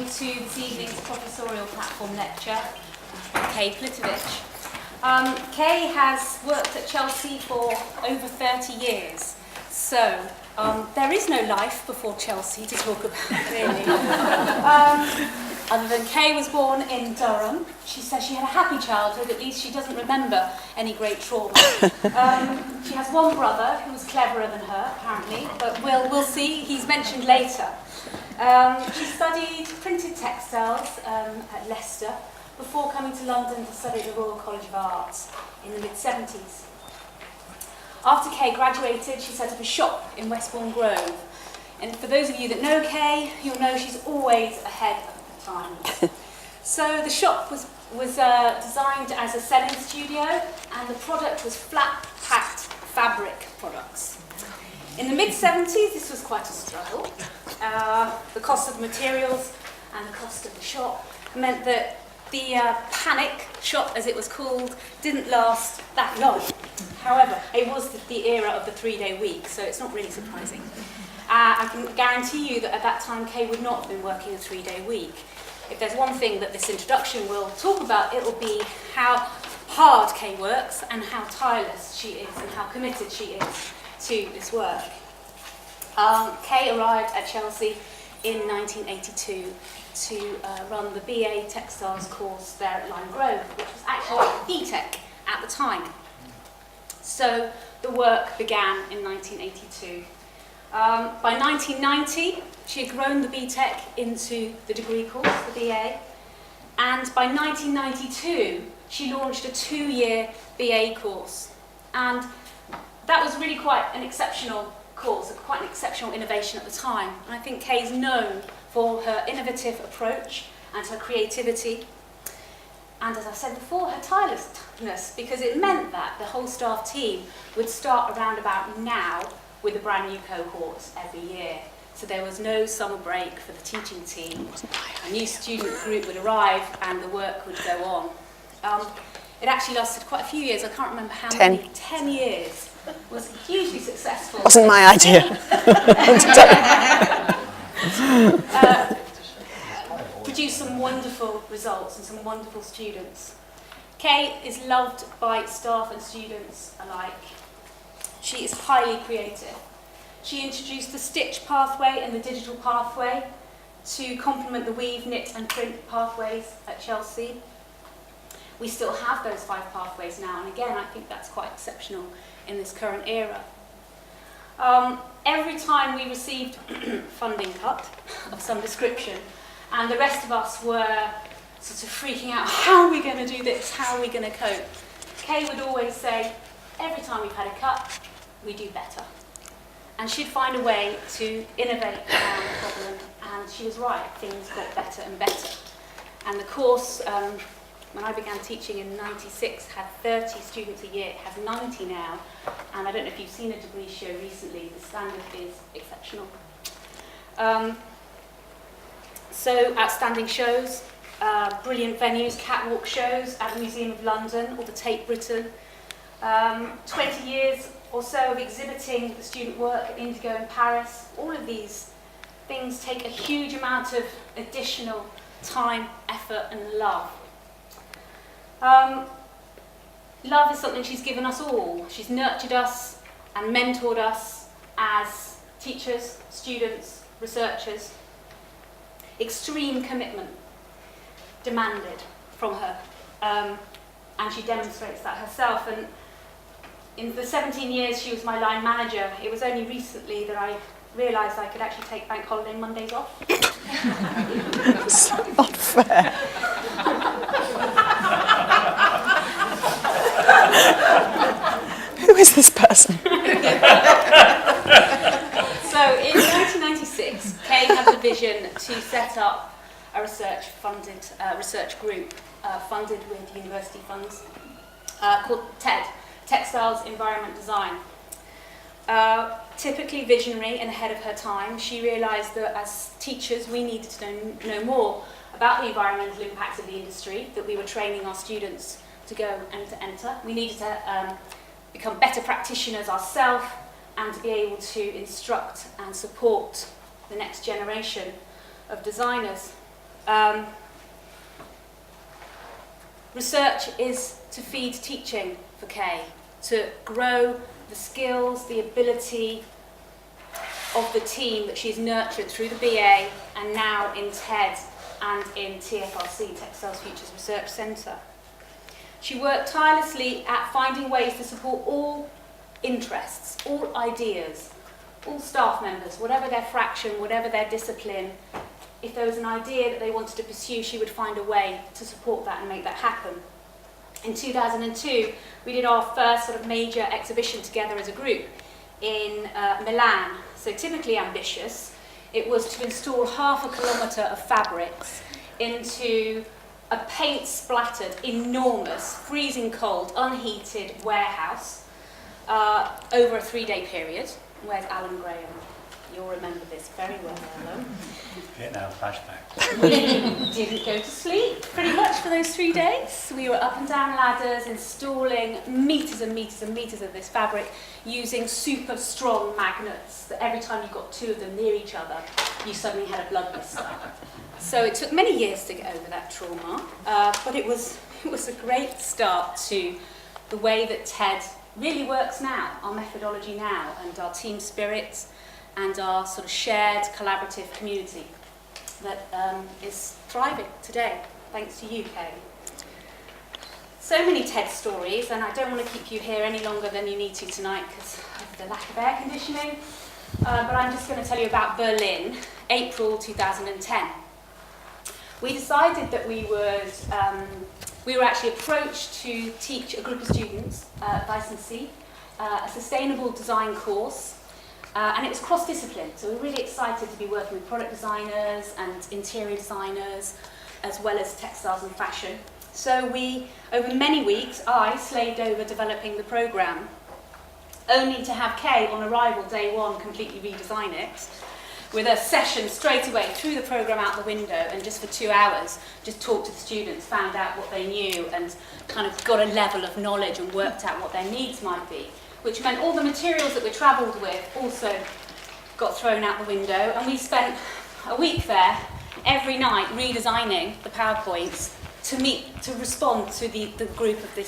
coming to this evening's Professorial platform lecture, Kay Politowicz. Kay has worked at Chelsea for over 30 years, so there is no life before Chelsea to talk about, really. Other than Kay was born in Durham. She says she had a happy childhood, at least she doesn't remember any great trauma. She has one brother who was cleverer than her, apparently, but we'll see, he's mentioned later. She studied printed textiles at Leicester before coming to London to study at the Royal College of Art in the mid-70s. After Kay graduated, she set up a shop in Westbourne Grove. And for those of you that know Kay, you'll know she's always ahead of the times. So the shop was designed as a selling studio, and the product was flat-packed fabric products. In the mid-70s, this was quite a struggle. The cost of the materials and the cost of the shop meant that the panic shop, as it was called, didn't last that long. However, it was the era of the 3-day week, so it's not really surprising. I can guarantee you that at that time, Kay would not have been working a 3-day week. If there's one thing that this introduction will talk about, it will be how hard Kay works and how tireless she is and how committed she is to this work. Kay arrived at Chelsea in 1982 to run the BA Textiles course there at Lime Grove, which was actually BTEC at the time. So the work began in 1982. By 1990, she had grown the BTEC into the degree course, the BA, and by 1992, she launched a 2-year BA course. And that was really quite an exceptional course, quite an exceptional innovation at the time. And I think Kay is known for her innovative approach and her creativity. And as I said before, her tirelessness, because it meant that the whole staff team would start around about now with a brand new cohort every year. So there was no summer break for the teaching team. A new student group would arrive and the work would go on. It actually lasted quite a few years. I can't remember how many. 10 years. It was hugely successful. Wasn't my idea. Produced some wonderful results and some wonderful students. Kay is loved by staff and students alike. She is highly creative. She introduced the stitch pathway and the digital pathway to complement the weave, knit and print pathways at Chelsea. We still have those 5 pathways now, and again, I think that's quite exceptional in this current era. Every time we received funding cut of some description, and the rest of us were sort of freaking out, how are we going to do this? How are we going to cope? Kay would always say, every time we've had a cut, we do better. And she'd find a way to innovate around the problem, and she was right, things got better and better. And the course, when I began teaching in '96, had 30 students a year. It has 90 now, and I don't know if you've seen a degree show recently, the standard is exceptional. So outstanding shows, brilliant venues, catwalk shows at the Museum of London or the Tate Britain. 20 years or so of exhibiting the student work at Indigo in Paris. All of these things take a huge amount of additional time, effort and love. Love is something she's given us all. She's nurtured us and mentored us as teachers, students, researchers. Extreme commitment demanded from her, and she demonstrates that herself. And in the 17 years she was my line manager, it was only recently that I realised I could actually take bank holiday Mondays off. It's not fair. Who is this person? So in 1996, Kay had the vision to set up a research group funded with university funds called TED, Textiles Environment Design. Typically visionary and ahead of her time, she realised that as teachers we needed to know more about the environmental impacts of the industry that we were training our students to go and to enter. We needed to become better practitioners ourselves and to be able to instruct and support the next generation of designers. Research is to feed teaching for Kay, to grow the skills, the ability of the team that she's nurtured through the BA and now in TED and in TFRC, Textiles Futures Research Centre. She worked tirelessly at finding ways to support all interests, all ideas, all staff members, whatever their fraction, whatever their discipline. If there was an idea that they wanted to pursue, she would find a way to support that and make that happen. In 2002, we did our first sort of major exhibition together as a group in Milan. So typically ambitious. It was to install 1/2 kilometre of fabrics into a paint-splattered, enormous, freezing cold, unheated warehouse over a 3-day period. Where's Alan Graham? You'll remember this very well, Alan. Vietnam flashback. We didn't go to sleep pretty much for those 3 days. We were up and down ladders installing meters and meters and meters of this fabric using super strong magnets that every time you got 2 of them near each other, you suddenly had a blood blister. So it took many years to get over that trauma, but it was a great start to the way that TED really works now, our methodology now, and our team spirit and our sort of shared collaborative community that is thriving today, thanks to you, Kay. So many TED stories, and I don't want to keep you here any longer than you need to tonight because of the lack of air conditioning, but I'm just going to tell you about Berlin, April 2010. We decided that we were actually approached to teach a group of students, licensee, a sustainable design course, and it was cross-discipline, so we were really excited to be working with product designers and interior designers, as well as textiles and fashion. So we, over many weeks, I slaved over developing the programme, only to have Kay, on arrival, day 1, completely redesign it, with a session straight away, threw the programme out the window, and just for 2 hours, just talked to the students, found out what they knew, and kind of got a level of knowledge and worked out what their needs might be, which meant all the materials that we travelled with also got thrown out the window, and we spent a week there, every night, redesigning the PowerPoints to respond to the group of the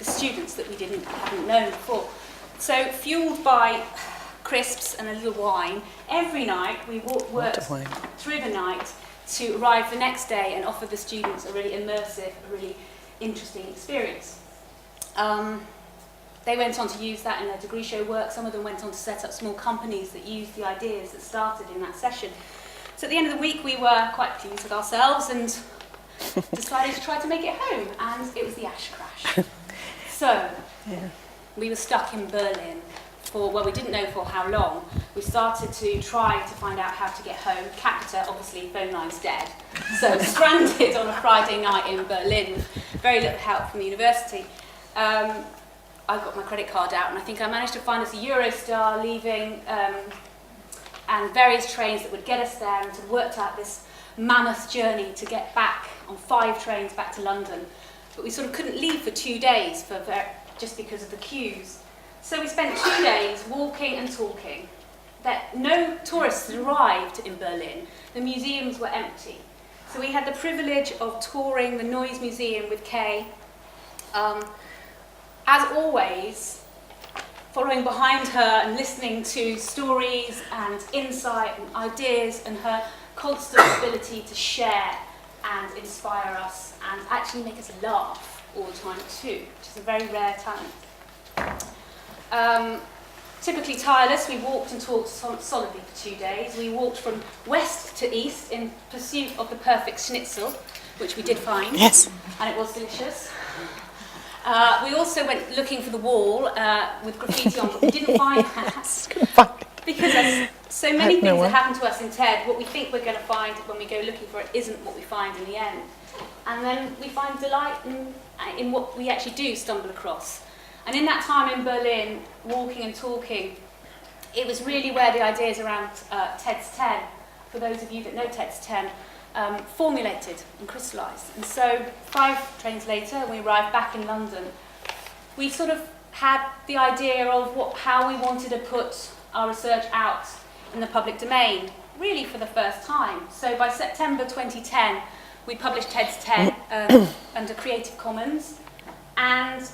students that we hadn't known before. So, fueled by crisps and a little wine, every night we worked through the night to arrive the next day and offer the students a really immersive, a really interesting experience. They went on to use that in their degree show work. Some of them went on to set up small companies that used the ideas that started in that session. So at the end of the week, we were quite pleased with ourselves and decided to try to make it home, and it was the ash crash. So we were stuck in Berlin for, well, we didn't know for how long. We started to try to find out how to get home. Capita, obviously, phone line's dead. So stranded on a Friday night in Berlin with very little help from the university. I got my credit card out, and I think I managed to find us a Eurostar leaving and various trains that would get us there, and sort of worked out this mammoth journey to get back on 5 trains back to London. But we sort of couldn't leave for 2 days just because of the queues. So we spent 2 days walking and talking. No tourists had arrived in Berlin. The museums were empty. So we had the privilege of touring the Noise Museum with Kay. As always, following behind her and listening to stories and insight and ideas, and her constant ability to share and inspire us and actually make us laugh all the time too, which is a very rare talent. Typically tireless, we walked and talked solidly for 2 days. We walked from west to east in pursuit of the perfect schnitzel, which we did find. Yes. And it was delicious. We also went looking for the wall with graffiti on, but we didn't find that. Because there's so many things that happen to us in TED, what we think we're going to find when we go looking for it isn't what we find in the end. And then we find delight in what we actually do stumble across. And in that time in Berlin, walking and talking, it was really where the ideas around TED's 10, for those of you that know TED's 10, formulated and crystallised. And so 5 trains later, we arrived back in London. We sort of had the idea of how we wanted to put our research out in the public domain, really for the first time. So by September 2010, we published TED's 10 under Creative Commons, and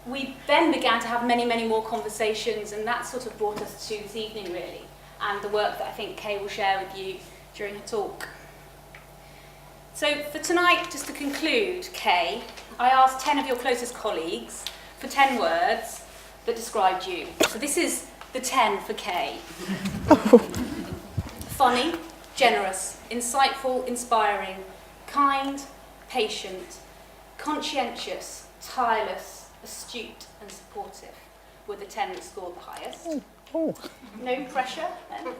we then began to have many, many more conversations, and that sort of brought us to this evening, really, and the work that I think Kay will share with you during her talk. So for tonight, just to conclude, Kay, I asked 10 of your closest colleagues for 10 words that described you. So this is the 10 for Kay. Funny, generous, insightful, inspiring, kind, patient, conscientious, tireless, astute and supportive were the 10 that scored the highest. Oh. No pressure then?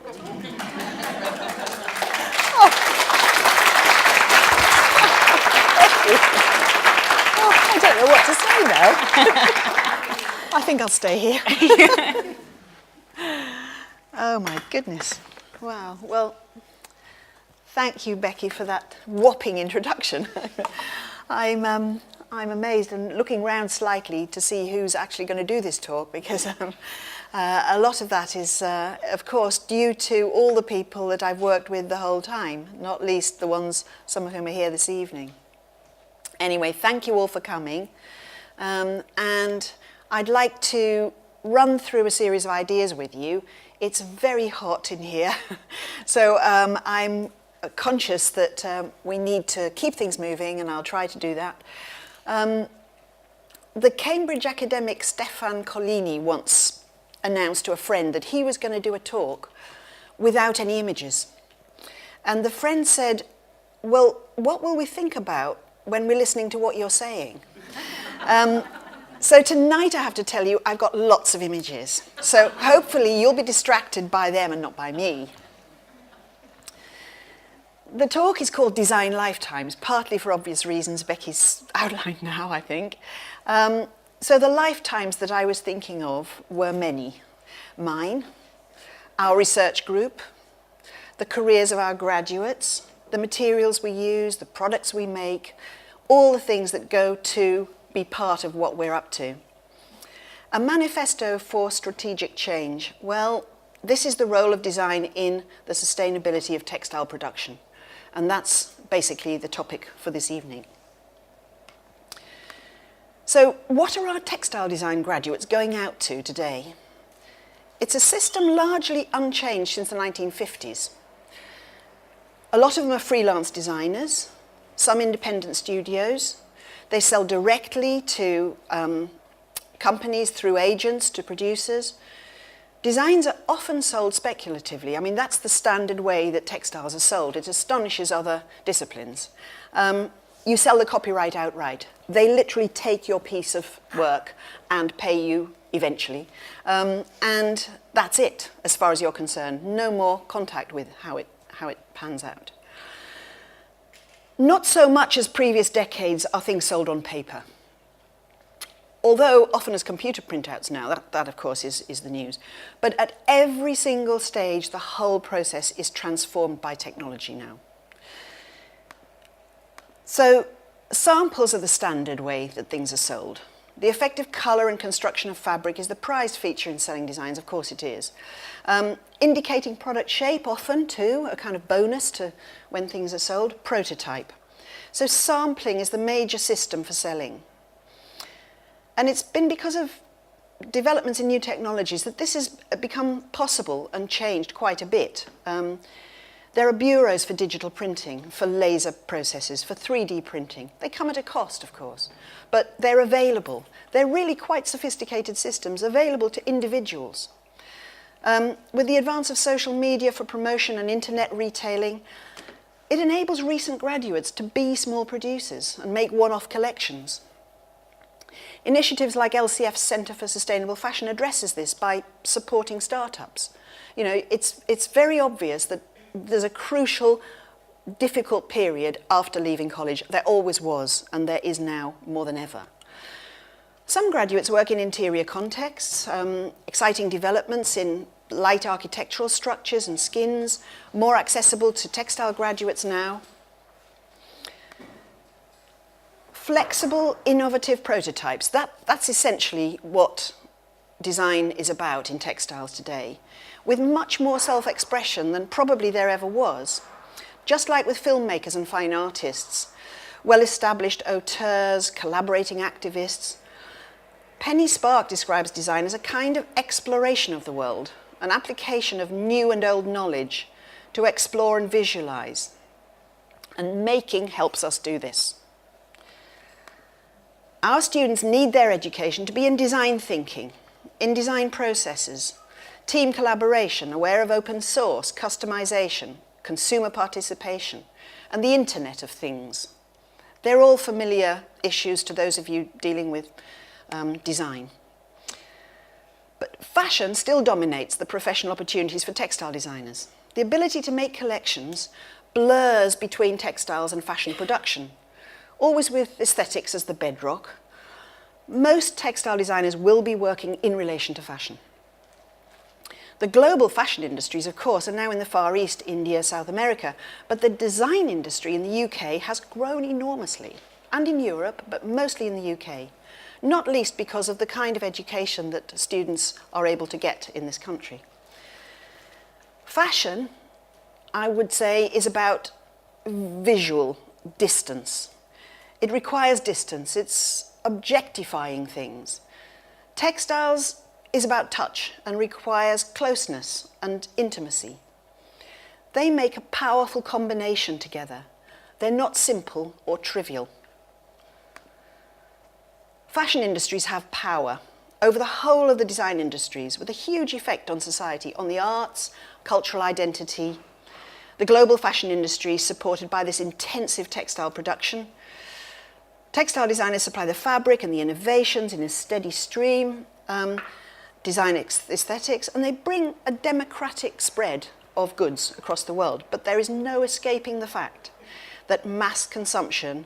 I don't know what to say now. I think I'll stay here. Oh my goodness. Wow. Well, thank you, Becky, for that whopping introduction. I'm amazed and looking round slightly to see who's actually going to do this talk, because a lot of that is, of course, due to all the people that I've worked with the whole time, not least the ones, some of whom are here this evening. Anyway, thank you all for coming. And I'd like to run through a series of ideas with you. It's very hot in here, so I'm conscious that we need to keep things moving, and I'll try to do that. The Cambridge academic Stefan Collini once announced to a friend that he was going to do a talk without any images. And the friend said, well, what will we think about when we're listening to what you're saying? So tonight I have to tell you I've got lots of images. So hopefully you'll be distracted by them and not by me. The talk is called Design Lifetimes, partly for obvious reasons Becky's outlined now, I think. So the lifetimes that I was thinking of were many. Mine, our research group, the careers of our graduates, the materials we use, the products we make, all the things that go to be part of what we're up to. A manifesto for strategic change. Well, this is the role of design in the sustainability of textile production. And that's basically the topic for this evening. So what are our textile design graduates going out to today? It's a system largely unchanged since the 1950s. A lot of them are freelance designers, some independent studios. They sell directly to companies through agents to producers. Designs are often sold speculatively. I mean, that's the standard way that textiles are sold. It astonishes other disciplines. You sell the copyright outright. They literally take your piece of work and pay you eventually. And that's it, as far as you're concerned. No more contact with how it pans out. Not so much as previous decades are things sold on paper. Although often as computer printouts now, that of course is the news. But at every single stage, the whole process is transformed by technology now. So samples are the standard way that things are sold. The effective colour and construction of fabric is the prized feature in selling designs, of course it is. Indicating product shape often too, a kind of bonus to when things are sold. Prototype. So sampling is the major system for selling. And it's been because of developments in new technologies that this has become possible and changed quite a bit. There are bureaus for digital printing, for laser processes, for 3D printing. They come at a cost, of course, but they're available. They're really quite sophisticated systems available to individuals. With the advance of social media for promotion and internet retailing, it enables recent graduates to be small producers and make one-off collections. Initiatives like LCF's Centre for Sustainable Fashion addresses this by supporting startups. You know, it's very obvious that there's a crucial, difficult period after leaving college. There always was, and there is now more than ever. Some graduates work in interior contexts, exciting developments in light architectural structures and skins, more accessible to textile graduates now. Flexible, innovative prototypes. That's essentially what design is about in textiles today, with much more self-expression than probably there ever was. Just like with filmmakers and fine artists, well-established auteurs, collaborating activists. Penny Spark describes design as a kind of exploration of the world, an application of new and old knowledge to explore and visualize. And making helps us do this. Our students need their education to be in design thinking, in design processes, team collaboration, aware of open source, customization, consumer participation, and the Internet of Things. They're all familiar issues to those of you dealing with design. But fashion still dominates the professional opportunities for textile designers. The ability to make collections blurs between textiles and fashion production, always with aesthetics as the bedrock. Most textile designers will be working in relation to fashion. The global fashion industries, of course, are now in the Far East, India, South America, but the design industry in the UK has grown enormously, and in Europe, but mostly in the UK, not least because of the kind of education that students are able to get in this country. Fashion, I would say, is about visual distance. It requires distance. It's objectifying things. Textiles is about touch and requires closeness and intimacy. They make a powerful combination together. They're not simple or trivial. Fashion industries have power over the whole of the design industries with a huge effect on society, on the arts, cultural identity. The global fashion industry is supported by this intensive textile production. Textile designers supply the fabric and the innovations in a steady stream, design aesthetics, and they bring a democratic spread of goods across the world. But there is no escaping the fact that mass consumption,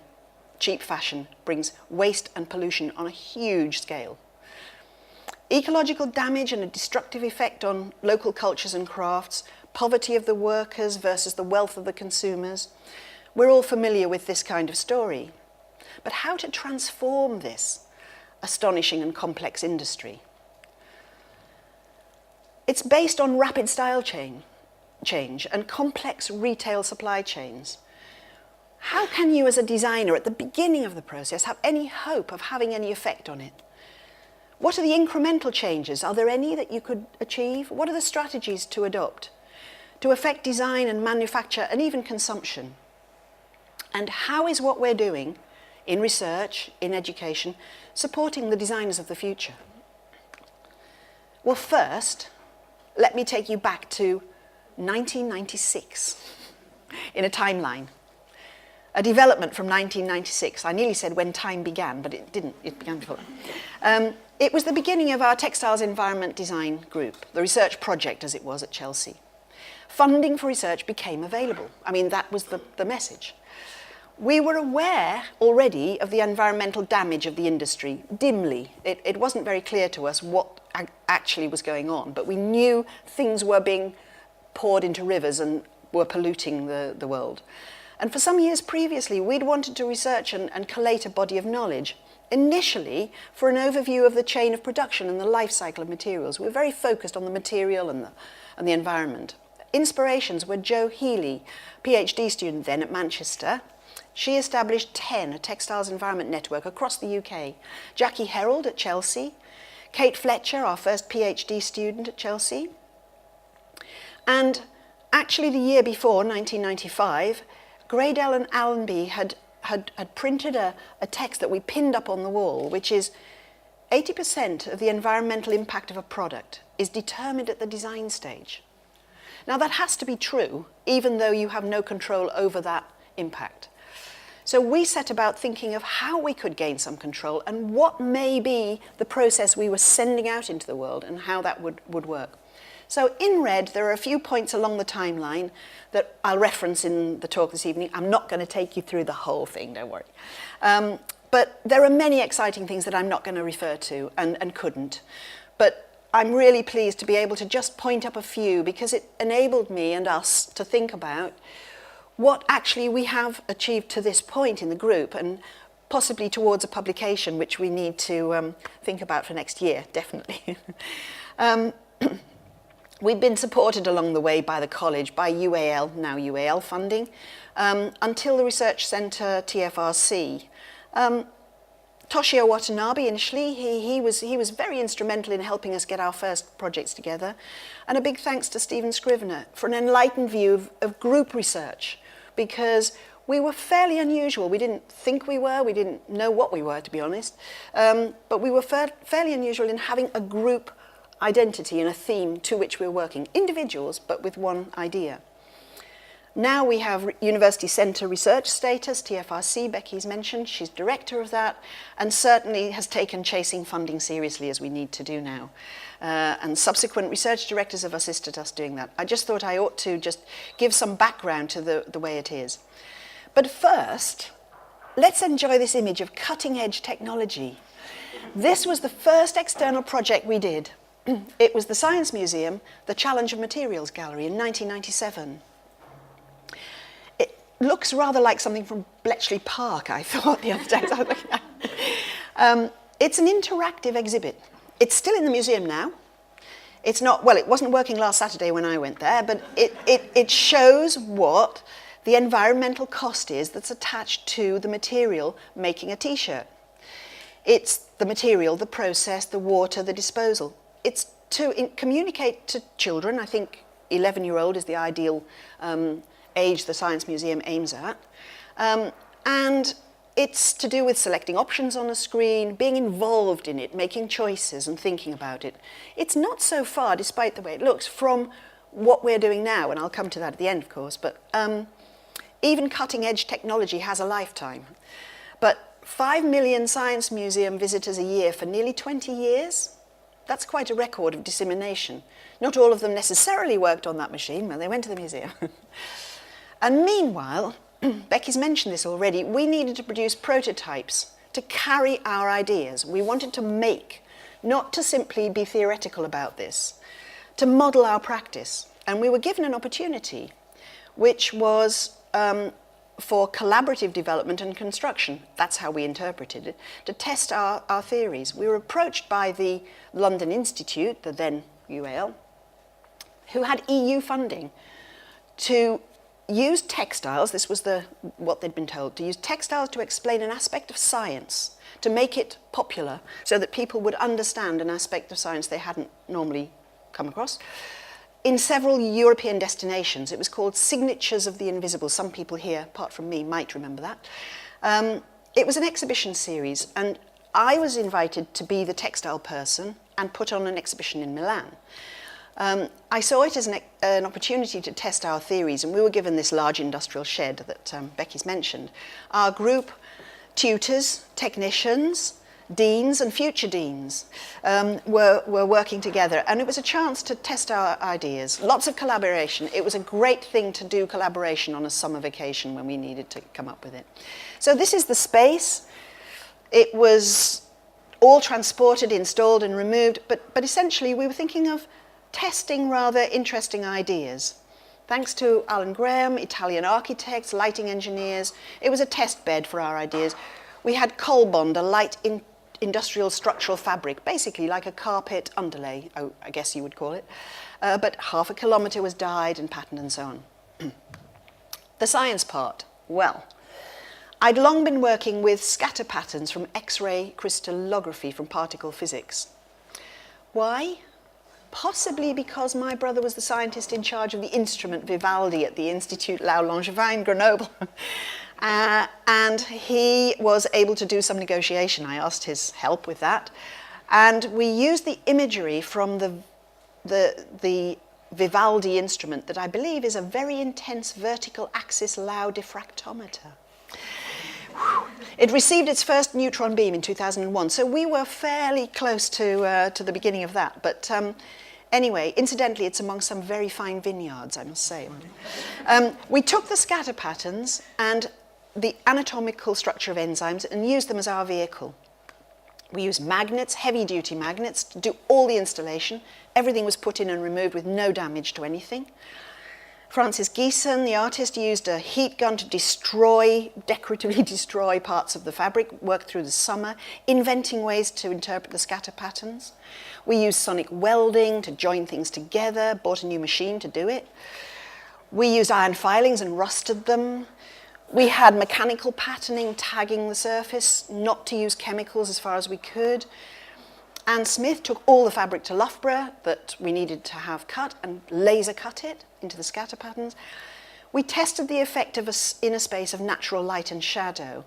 cheap fashion, brings waste and pollution on a huge scale. Ecological damage and a destructive effect on local cultures and crafts, poverty of the workers versus the wealth of the consumers. We're all familiar with this kind of story. But how to transform this astonishing and complex industry? It's based on rapid style change and complex retail supply chains. How can you as a designer at the beginning of the process have any hope of having any effect on it? What are the incremental changes? Are there any that you could achieve? What are the strategies to adopt to affect design and manufacture and even consumption? And how is what we're doing in research, in education, supporting the designers of the future? Well, first, let me take you back to 1996 in a timeline. A development from 1996. I nearly said when time began, but it didn't. It began before that. It was the beginning of our Textiles Environment Design group, the research project as it was at Chelsea. Funding for research became available. I mean, that was the message. We were aware already of the environmental damage of the industry, dimly. It wasn't very clear to us what actually was going on, but we knew things were being poured into rivers and were polluting the world. And for some years previously, we'd wanted to research and collate a body of knowledge, initially for an overview of the chain of production and the life cycle of materials. We were very focused on the material and the environment. Inspirations were Jo Healy, PhD student then at Manchester. She established TEN, a Textiles Environment Network, across the UK. Jackie Herald at Chelsea. Kate Fletcher, our first PhD student at Chelsea. And actually the year before, 1995, Graydell and Allenby had printed a text that we pinned up on the wall, which is 80% of the environmental impact of a product is determined at the design stage. Now that has to be true, even though you have no control over that impact. So we set about thinking of how we could gain some control and what may be the process we were sending out into the world and how that would work. So in red, there are a few points along the timeline that I'll reference in the talk this evening. I'm not going to take you through the whole thing, don't worry. But there are many exciting things that I'm not going to refer to and couldn't. But I'm really pleased to be able to just point up a few because it enabled me and us to think about what actually we have achieved to this point in the group and possibly towards a publication which we need to think about for next year, definitely. We've been supported along the way by the college, by UAL, now UAL funding, until the research centre TFRC. Toshio Watanabe initially, he was very instrumental in helping us get our first projects together. And a big thanks to Stephen Scrivener for an enlightened view of group research, because we were fairly unusual. We didn't think we were, we didn't know what we were, to be honest, but we were fairly unusual in having a group identity and a theme to which we were working. Individuals, but with one idea. Now we have University Centre research status, TFRC, Becky's mentioned, she's director of that, and certainly has taken chasing funding seriously, as we need to do now. And subsequent research directors have assisted us doing that. I just thought I ought to just give some background to the way it is. But first, let's enjoy this image of cutting-edge technology. This was the first external project we did. It was the Science Museum, the Challenge of Materials Gallery in 1997. It looks rather like something from Bletchley Park, I thought the other day. I was looking at. It's an interactive exhibit. It's still in the museum now. It's not, well, it wasn't working last Saturday when I went there, but it shows what the environmental cost is that's attached to the material making a t-shirt. It's the material, the process, the water, the disposal. It's to communicate to children. I think 11-year-old is the ideal age the Science Museum aims at. And it's to do with selecting options on a screen, being involved in it, making choices and thinking about it. It's not so far, despite the way it looks, from what we're doing now, and I'll come to that at the end, of course, but even cutting-edge technology has a lifetime. But 5 million Science Museum visitors a year for nearly 20 years, that's quite a record of dissemination. Not all of them necessarily worked on that machine when they went to the museum. And meanwhile, Becky's mentioned this already, we needed to produce prototypes to carry our ideas. We wanted to make, not to simply be theoretical about this, to model our practice. And we were given an opportunity, which was for collaborative development and construction, that's how we interpreted it, to test our theories. We were approached by the London Institute, the then UAL, who had EU funding to use textiles, this was what they'd been told, to use textiles to explain an aspect of science, to make it popular so that people would understand an aspect of science they hadn't normally come across. In several European destinations, it was called Signatures of the Invisible. Some people here, apart from me, might remember that. It was an exhibition series, and I was invited to be the textile person and put on an exhibition in Milan. I saw it as an opportunity to test our theories, and we were given this large industrial shed that Becky's mentioned. Our group, tutors, technicians, deans and future deans were working together, and it was a chance to test our ideas. Lots of collaboration. It was a great thing to do collaboration on a summer vacation when we needed to come up with it. So this is the space. It was all transported, installed and removed, but essentially we were thinking of testing rather interesting ideas. Thanks to Alan Graham, Italian architects, lighting engineers, it was a test bed for our ideas. We had Colbond, a light industrial structural fabric, basically like a carpet underlay, I guess you would call it, but 1/2 kilometre was dyed and patterned and so on. The science part, well, I'd long been working with scatter patterns from X-ray crystallography from particle physics. Why? Possibly because my brother was the scientist in charge of the instrument Vivaldi at the Institut Lau-Langevin in Grenoble. And he was able to do some negotiation. I asked his help with that. And we used the imagery from the Vivaldi instrument that I believe is a very intense vertical axis Lau diffractometer. It received its first neutron beam in 2001, so we were fairly close to the beginning of that. But anyway, incidentally, it's among some very fine vineyards, I must say. We took the scatter patterns and the anatomical structure of enzymes and used them as our vehicle. We used magnets, heavy-duty magnets, to do all the installation. Everything was put in and removed with no damage to anything. Francis Geeson, the artist, used a heat gun to decoratively destroy parts of the fabric, worked through the summer, inventing ways to interpret the scatter patterns. We used sonic welding to join things together, bought a new machine to do it. We used iron filings and rusted them. We had mechanical patterning, tagging the surface, not to use chemicals as far as we could. Anne Smith took all the fabric to Loughborough that we needed to have cut and laser cut it into the scatter patterns. We tested the effect of an inner space of natural light and shadow,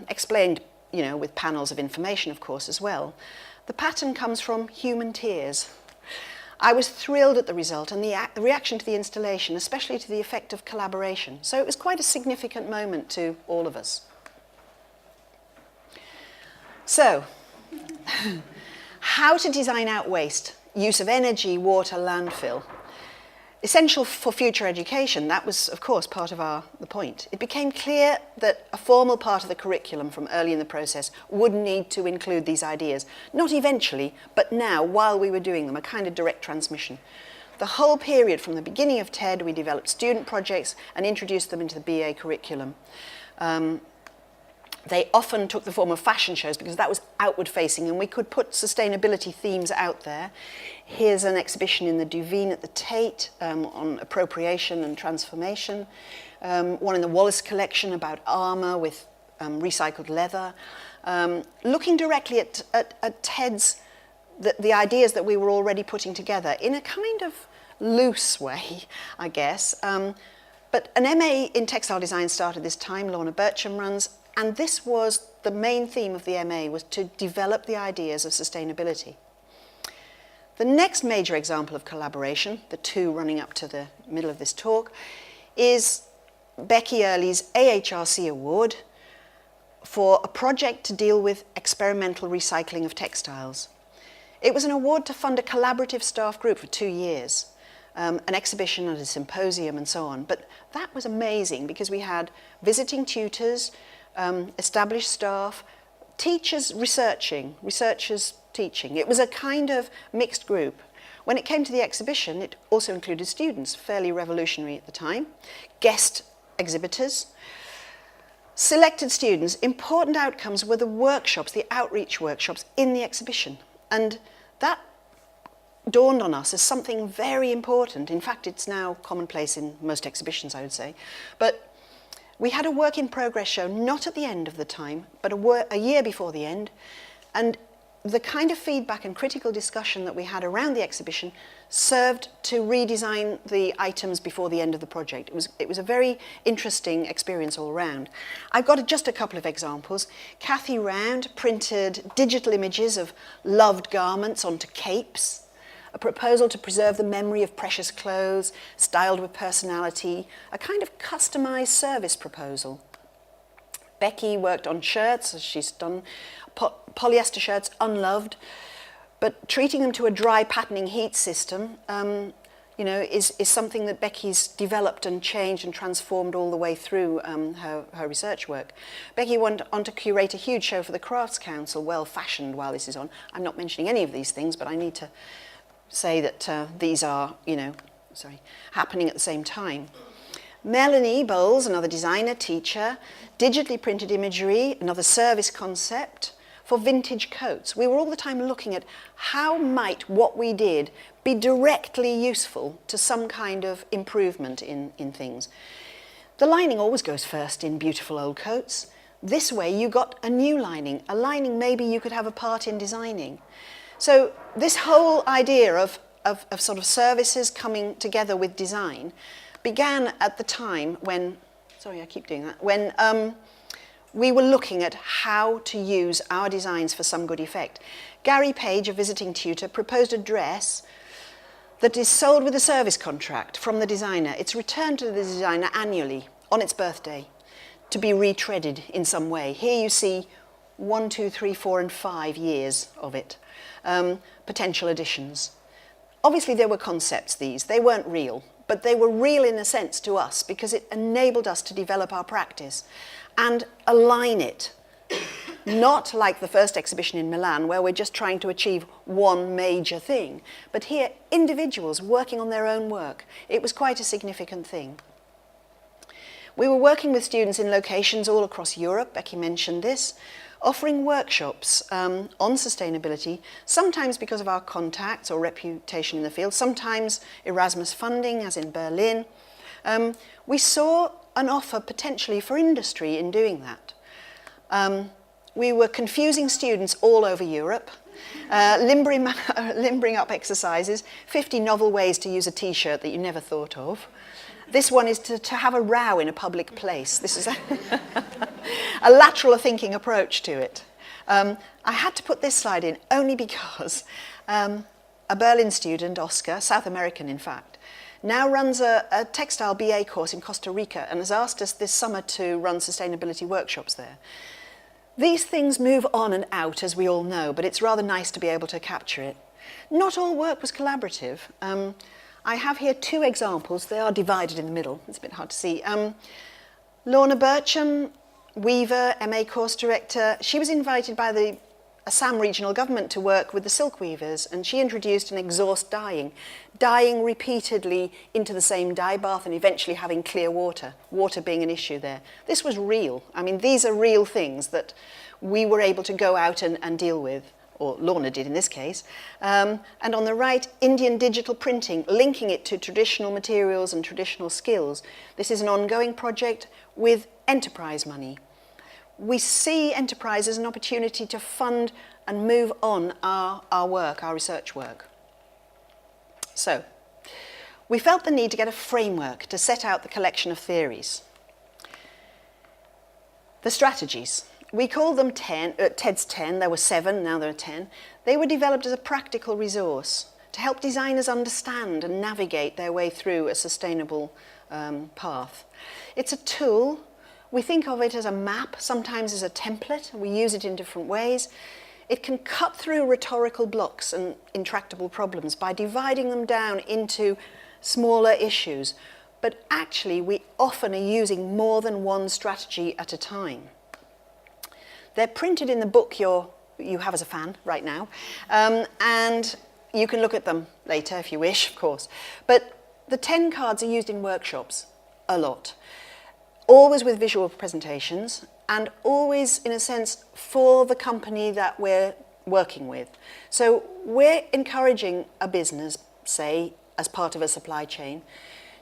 explained, with panels of information, of course, as well. The pattern comes from human tears. I was thrilled at the result and the reaction to the installation, especially to the effect of collaboration. So it was quite a significant moment to all of us. So, how to design out waste, use of energy, water, landfill. Essential for future education, that was, of course, part of the point. It became clear that a formal part of the curriculum from early in the process would need to include these ideas. Not eventually, but now, while we were doing them, a kind of direct transmission. The whole period, from the beginning of TED, we developed student projects and introduced them into the BA curriculum. They often took the form of fashion shows because that was outward facing and we could put sustainability themes out there. Here's an exhibition in the Duveen at the Tate on appropriation and transformation. One in the Wallace collection about armour with recycled leather. Looking directly at TED's, the ideas that we were already putting together in a kind of loose way, I guess. But an MA in textile design started this time, Lorna Bircham runs, and this was the main theme of the MA, was to develop the ideas of sustainability. The next major example of collaboration, the two running up to the middle of this talk, is Becky Early's AHRC award for a project to deal with experimental recycling of textiles. It was an award to fund a collaborative staff group for 2 years, an exhibition and a symposium and so on. But that was amazing because we had visiting tutors, established staff, teachers researching, researchers teaching. It was a kind of mixed group. When it came to the exhibition, it also included students, fairly revolutionary at the time, guest exhibitors, selected students. Important outcomes were the workshops, the outreach workshops in the exhibition. And that dawned on us as something very important. In fact, it's now commonplace in most exhibitions, I would say. But we had a work in progress show, not at the end of the time, but a year before the end. And the kind of feedback and critical discussion that we had around the exhibition served to redesign the items before the end of the project. It was a very interesting experience all around. I've got just a couple of examples. Cathy Round printed digital images of loved garments onto capes, a proposal to preserve the memory of precious clothes, styled with personality, a kind of customized service proposal. Becky worked on shirts, as she's done, polyester shirts, unloved, but treating them to a dry patterning heat system, is something that Becky's developed and changed and transformed all the way through her research work. Becky went on to curate a huge show for the Crafts Council, well fashioned while this is on. I'm not mentioning any of these things, but I need to say that these are, happening at the same time. Melanie Bowles, another designer, teacher, digitally printed imagery, another service concept for vintage coats. We were all the time looking at how might what we did be directly useful to some kind of improvement in things. The lining always goes first in beautiful old coats. This way you got a new lining, a lining maybe you could have a part in designing. So this whole idea of sort of services coming together with design began at the time when, when we were looking at how to use our designs for some good effect. Gary Page, a visiting tutor, proposed a dress that is sold with a service contract from the designer. It's returned to the designer annually on its birthday to be retreaded in some way. Here you see 1, 2, 3, 4, and 5 years of it. Potential additions. Obviously there were concepts, they weren't real, but they were real in a sense to us because it enabled us to develop our practice and align it Not like the first exhibition in Milan, where we're just trying to achieve one major thing, but here, individuals working on their own work. It was quite a significant thing. We were working with students in locations all across Europe, Becky mentioned this, offering workshops on sustainability, sometimes because of our contacts or reputation in the field, sometimes Erasmus funding, as in Berlin. We saw an offer potentially for industry in doing that. We were confusing students all over Europe, limbering up exercises, 50 novel ways to use a t-shirt that you never thought of. This one is to have a row in a public place. This is a lateral thinking approach to it. I had to put this slide in only because a Berlin student, Oscar, South American in fact, now runs a textile BA course in Costa Rica and has asked us this summer to run sustainability workshops there. These things move on and out, as we all know, but it's rather nice to be able to capture it. Not all work was collaborative. I have here two examples. They are divided in the middle. It's a bit hard to see. Lorna Bircham, weaver, MA course director, she was invited by the Assam regional government to work with the silk weavers, and she introduced an exhaust dyeing repeatedly into the same dye bath and eventually having clear water being an issue there. This was real. I mean, these are real things that we were able to go out and deal with, or Lorna did in this case. And on the right, Indian digital printing, linking it to traditional materials and traditional skills. This is an ongoing project with enterprise money. We see enterprise as an opportunity to fund and move on our work, our research work. So, we felt the need to get a framework to set out the collection of theories. The strategies. We called them TED's 10, there were 7, now there are 10. They were developed as a practical resource to help designers understand and navigate their way through a sustainable path. It's a tool. We think of it as a map, sometimes as a template. We use it in different ways. It can cut through rhetorical blocks and intractable problems by dividing them down into smaller issues. But actually, we often are using more than one strategy at a time. They're printed in the book you have as a fan right now, and you can look at them later if you wish, of course. But the 10 cards are used in workshops a lot, always with visual presentations, and always, in a sense, for the company that we're working with. So we're encouraging a business, say, as part of a supply chain,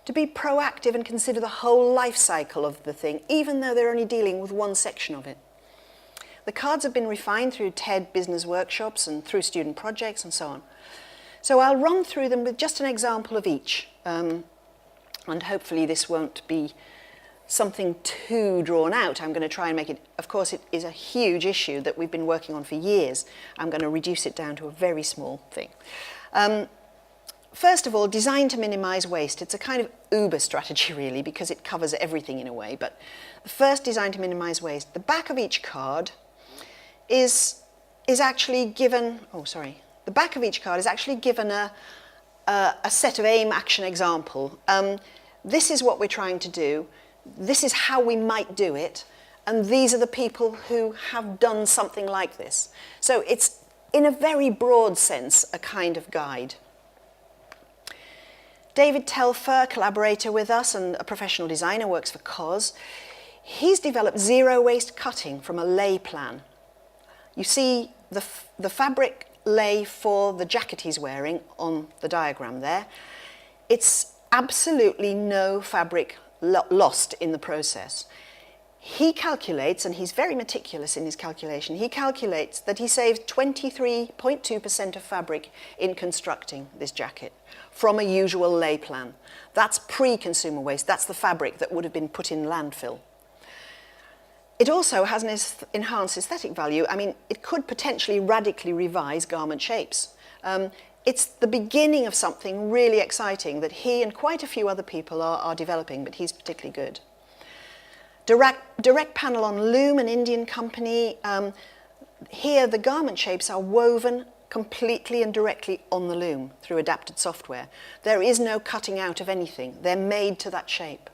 to be proactive and consider the whole life cycle of the thing, even though they're only dealing with one section of it. The cards have been refined through TED business workshops and through student projects and so on. So I'll run through them with just an example of each. And hopefully this won't be something too drawn out. I'm going to try and make it, of course, it is a huge issue that we've been working on for years. I'm going to reduce it down to a very small thing. First of all, design to minimize waste. It's a kind of Uber strategy, really, because it covers everything in a way. But the first, design to minimize waste. The back of each card is actually given, the back of each card is actually given a set of aim, action, example. This is what we're trying to do. This is how we might do it. And these are the people who have done something like this. So it's, in a very broad sense, a kind of guide. David Telfer, collaborator with us and a professional designer, works for COS. He's developed zero waste cutting from a lay plan. You see the fabric lay for the jacket he's wearing on the diagram there. It's absolutely no fabric lost in the process. He calculates, and he's very meticulous in his calculation, he calculates that he saved 23.2% of fabric in constructing this jacket from a usual lay plan. That's pre-consumer waste. That's the fabric that would have been put in landfill. It also has an enhanced aesthetic value. I mean, it could potentially radically revise garment shapes. It's the beginning of something really exciting that he and quite a few other people are developing, but he's particularly good. Direct panel on loom, an Indian company. Here, the garment shapes are woven completely and directly on the loom through adapted software. There is no cutting out of anything. They're made to that shape.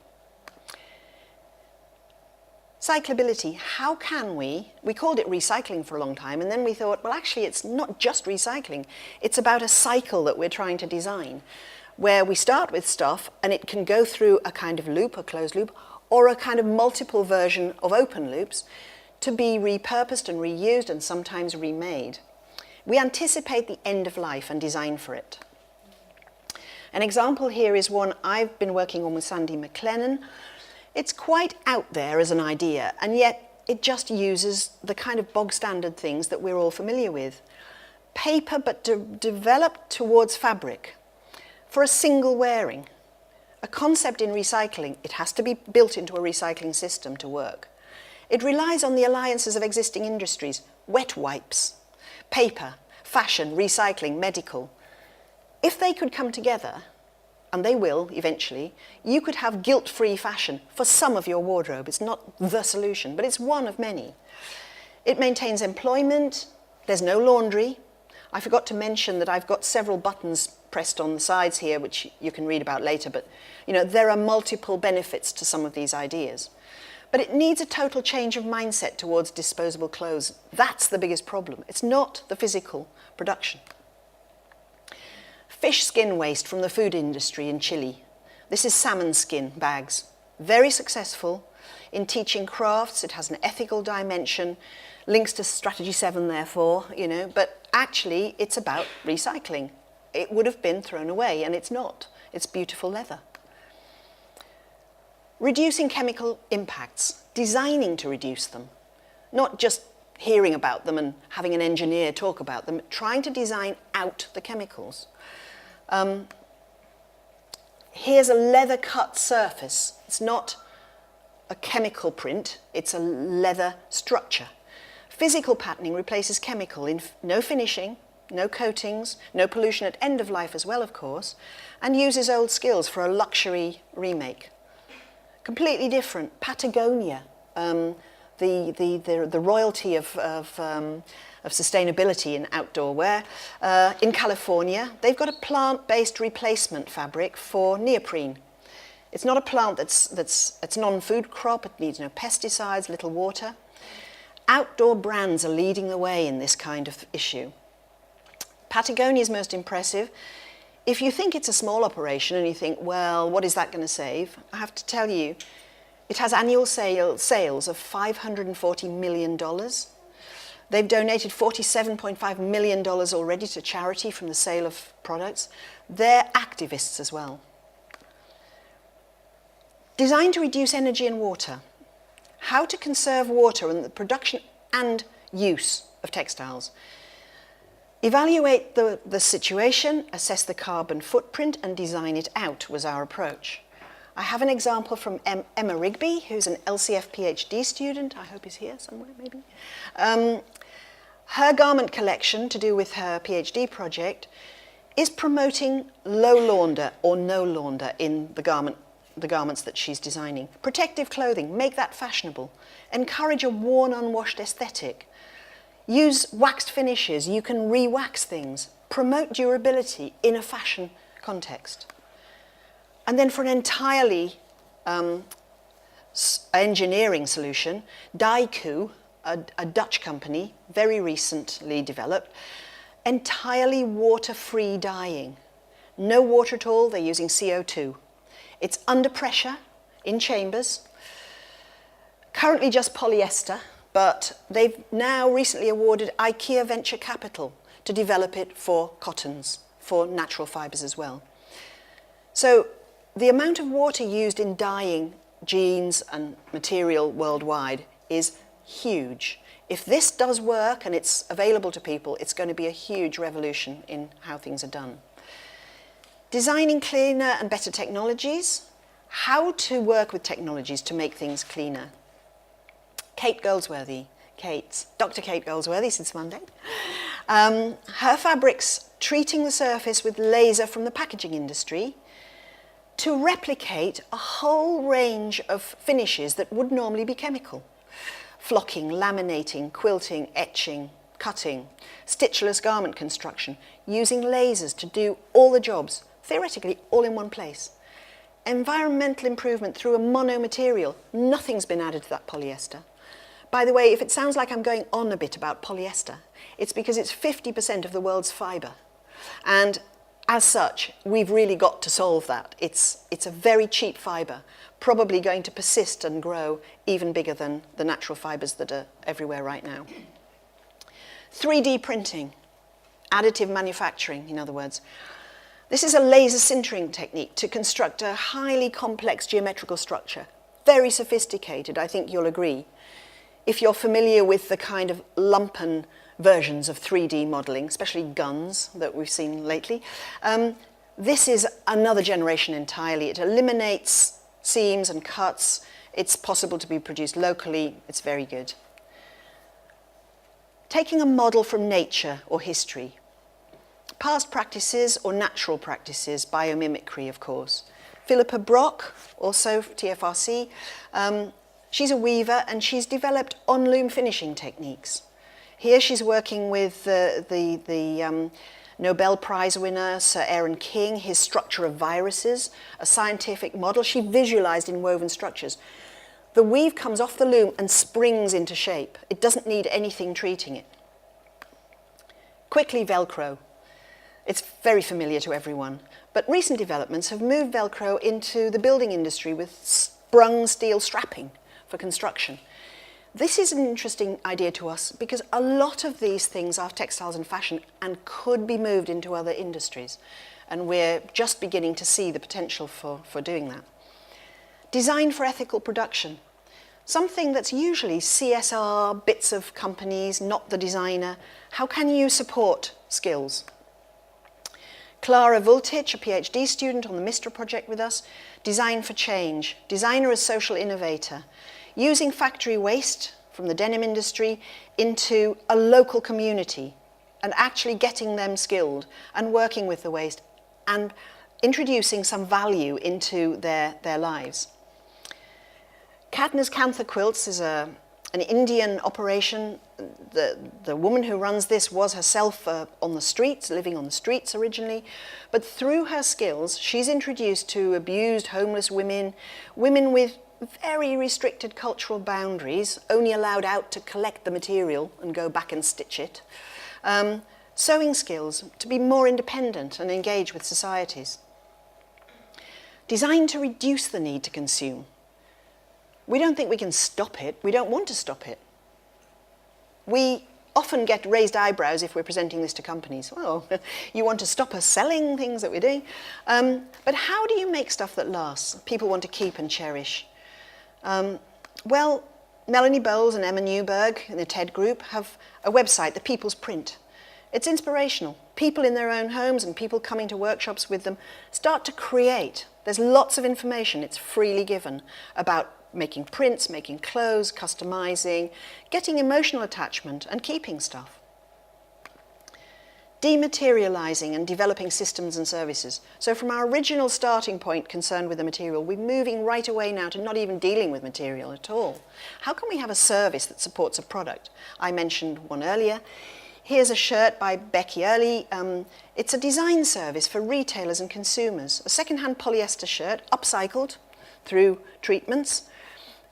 Cyclability, how can we called it recycling for a long time, and then we thought, well, actually, it's not just recycling. It's about a cycle that we're trying to design, where we start with stuff and it can go through a kind of loop, a closed loop, or a kind of multiple version of open loops to be repurposed and reused and sometimes remade. We anticipate the end of life and design for it. An example here is one I've been working on with Sandy McLennan. It's quite out there as an idea, and yet it just uses the kind of bog standard things that we're all familiar with. Paper, but developed towards fabric for a single wearing. A concept in recycling, it has to be built into a recycling system to work. It relies on the alliances of existing industries, wet wipes, paper, fashion, recycling, medical. If they could come together, and they will eventually, you could have guilt-free fashion for some of your wardrobe. It's not the solution, but it's one of many. It maintains employment. There's no laundry. I forgot to mention that I've got several buttons pressed on the sides here, which you can read about later, but there are multiple benefits to some of these ideas. But it needs a total change of mindset towards disposable clothes. That's the biggest problem. It's not the physical production. Fish skin waste from the food industry in Chile. This is salmon skin bags. Very successful in teaching crafts. It has an ethical dimension, links to Strategy 7 therefore, but actually it's about recycling. It would have been thrown away, and it's not. It's beautiful leather. Reducing chemical impacts, designing to reduce them, not just hearing about them and having an engineer talk about them, trying to design out the chemicals. Here's a leather cut surface. It's not a chemical print, it's a leather structure. Physical patterning replaces chemical in no finishing, no coatings, no pollution at end of life as well, of course, and uses old skills for a luxury remake. Completely different. Patagonia, the royalty of sustainability in outdoor wear. In California, they've got a plant-based replacement fabric for neoprene. It's not a plant it's non-food crop. It needs no pesticides, little water. Outdoor brands are leading the way in this kind of issue. Patagonia is most impressive. If you think it's a small operation and you think, well, what is that going to save? I have to tell you, it has annual sales of $540 million. They've donated $47.5 million already to charity from the sale of products. They're activists as well. Designed to reduce energy and water. How to conserve water in the production and use of textiles. Evaluate the situation, assess the carbon footprint, and design it out was our approach. I have an example from Emma Rigby, who's an LCF PhD student. I hope he's here somewhere, maybe. Her garment collection, to do with her PhD project, is promoting low launder or no launder in the garments that she's designing. Protective clothing, make that fashionable. Encourage a worn, unwashed aesthetic. Use waxed finishes, you can re-wax things. Promote durability in a fashion context. And then for an entirely engineering solution, Daiku, a Dutch company, very recently developed, entirely water-free dyeing. No water at all, they're using CO2. It's under pressure in chambers, currently just polyester, but they've now recently awarded IKEA Venture Capital to develop it for cottons, for natural fibres as well. So the amount of water used in dyeing jeans and material worldwide is huge. If this does work and it's available to people, it's going to be a huge revolution in how things are done. Designing cleaner and better technologies. How to work with technologies to make things cleaner. Dr. Kate Goldsworthy since Monday. Her fabrics treating the surface with laser from the packaging industry to replicate a whole range of finishes that would normally be chemical. Flocking, laminating, quilting, etching, cutting, stitchless garment construction, using lasers to do all the jobs, theoretically all in one place. environmental improvement through a monomaterial. Nothing's been added to that polyester. By the way, if it sounds like I'm going on a bit about polyester, it's because it's 50% of the world's fibre. And as such, we've really got to solve that. It's a very cheap fibre, probably going to persist and grow even bigger than the natural fibres that are everywhere right now. 3D printing, additive manufacturing, in other words. This is a laser sintering technique to construct a highly complex geometrical structure. Very sophisticated, I think you'll agree. If you're familiar with the kind of lumpen versions of 3D modelling, especially guns that we've seen lately, this is another generation entirely. It eliminates seams and cuts. It's possible to be produced locally. It's very good. Taking a model from nature or history. Past practices or natural practices, biomimicry, of course. Philippa Brock, also TFRC, she's a weaver and she's developed on-loom finishing techniques. Here she's working with the Nobel Prize winner, Sir Aaron King, his structure of viruses, a scientific model she visualized in woven structures. The weave comes off the loom and springs into shape. It doesn't need anything treating it. Quickly, Velcro. It's very familiar to everyone, but recent developments have moved Velcro into the building industry with sprung steel strapping for construction. This is an interesting idea to us because a lot of these things are textiles and fashion and could be moved into other industries, and we're just beginning to see the potential for doing that. Design for ethical production. Something that's usually CSR, bits of companies, not the designer. How can you support skills? Clara Vultich, a PhD student on the Mistra project with us, Design for Change, designer as social innovator, using factory waste from the denim industry into a local community and actually getting them skilled and working with the waste and introducing some value into their lives. Katniss Kantha Quilts is an Indian operation. The woman who runs this was herself on the streets, living on the streets originally, but through her skills, she's introduced to abused, homeless women, women with very restricted cultural boundaries, only allowed out to collect the material and go back and stitch it, sewing skills to be more independent and engage with societies. Designed to reduce the need to consume. We don't think we can stop it. We don't want to stop it. We often get raised eyebrows if we're presenting this to companies. Well, you want to stop us selling things that we're doing. But how do you make stuff that lasts, people want to keep and cherish? Well, Melanie Bowles and Emma Newberg in the TED group have a website, The People's Print. It's inspirational. People in their own homes and people coming to workshops with them start to create. There's lots of information, it's freely given, about making prints, making clothes, customizing, getting emotional attachment and keeping stuff. Dematerializing and developing systems and services. So from our original starting point concerned with the material, we're moving right away now to not even dealing with material at all. How can we have a service that supports a product? I mentioned one earlier. Here's a shirt by Becky Early. It's a design service for retailers and consumers. A second-hand polyester shirt, upcycled through treatments,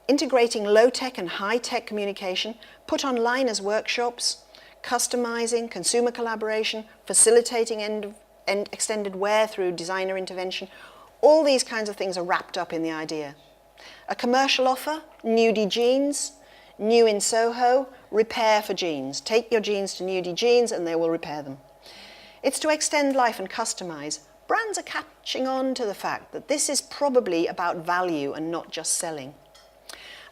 integrating low-tech and high-tech communication, put online as workshops, customizing, consumer collaboration, facilitating extended wear through designer intervention. All these kinds of things are wrapped up in the idea. A commercial offer, nudie jeans, new in Soho, repair for jeans. Take your jeans to nudie jeans and they will repair them. It's to extend life and customize. Brands are catching on to the fact that this is probably about value and not just selling.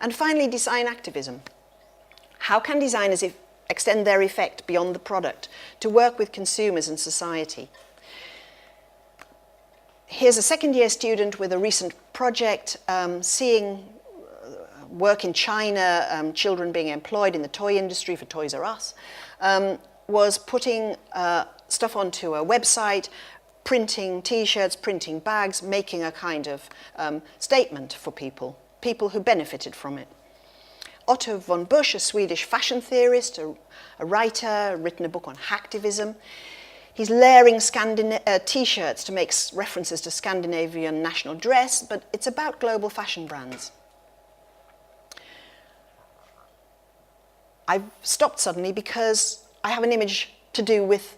And finally, design activism. How can designers extend their effect beyond the product to work with consumers and society? Here's a second-year student with a recent project seeing work in China, children being employed in the toy industry for Toys R Us, was putting stuff onto a website, printing T-shirts, printing bags, making a kind of statement for people who benefited from it. Otto von Busch, a Swedish fashion theorist, a writer, written a book on Activism. He's layering T-shirts to make references to Scandinavian national dress, but it's about global fashion brands. I've stopped suddenly because I have an image to do with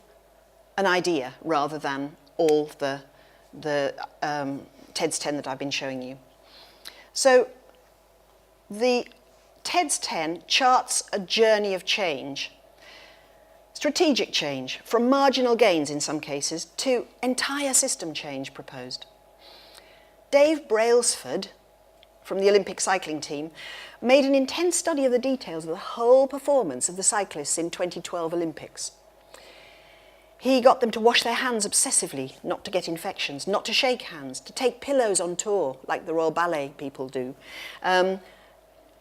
an idea rather than all the TEDS 10 that I've been showing you. So the TEDS 10 charts a journey of change, strategic change, from marginal gains in some cases to entire system change proposed. Dave Brailsford from the Olympic cycling team made an intense study of the details of the whole performance of the cyclists in 2012 Olympics. He got them to wash their hands obsessively, not to get infections, not to shake hands, to take pillows on tour, like the Royal Ballet people do.